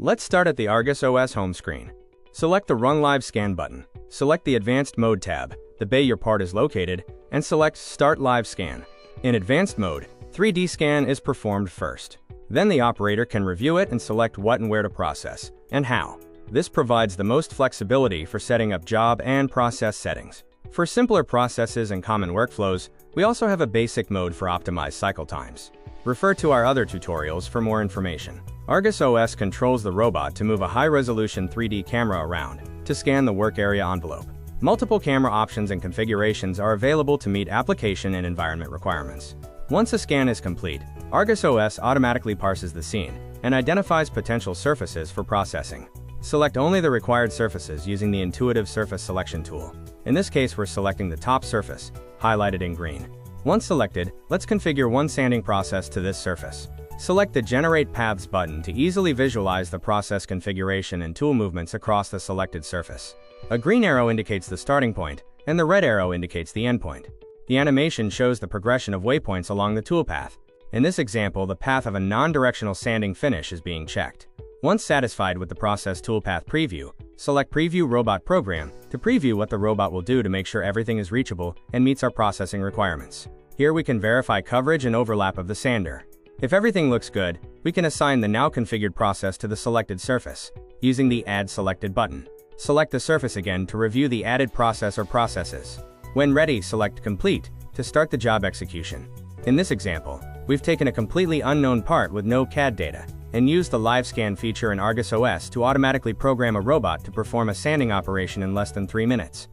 Let's start at the Argus OS home screen. Select the Run Live Scan button. Select the Advanced Mode tab, the bay your part is located, and select Start Live Scan. In Advanced Mode, 3D scan is performed first. Then the operator can review it and select what and where to process, and how. This provides the most flexibility for setting up job and process settings. For simpler processes and common workflows, we also have a basic mode for optimized cycle times. Refer to our other tutorials for more information. Argus OS controls the robot to move a high-resolution 3D camera around to scan the work area envelope. Multiple camera options and configurations are available to meet application and environment requirements. Once a scan is complete, Argus OS automatically parses the scene and identifies potential surfaces for processing. Select only the required surfaces using the intuitive surface selection tool. In this case, we're selecting the top surface, highlighted in green. Once selected, let's configure one sanding process to this surface. Select the Generate Paths button to easily visualize the process configuration and tool movements across the selected surface. A green arrow indicates the starting point, and the red arrow indicates the endpoint. The animation shows the progression of waypoints along the toolpath. In this example, the path of a non-directional sanding finish is being checked. Once satisfied with the process toolpath preview, select Preview Robot Program to preview what the robot will do to make sure everything is reachable and meets our processing requirements. Here we can verify coverage and overlap of the sander. If everything looks good, we can assign the now configured process to the selected surface, using the Add Selected button. Select the surface again to review the added process or processes. When ready, select Complete to start the job execution. In this example, we've taken a completely unknown part with no CAD data, and used the Live Scan feature in Argus OS to automatically program a robot to perform a sanding operation in less than 3 minutes.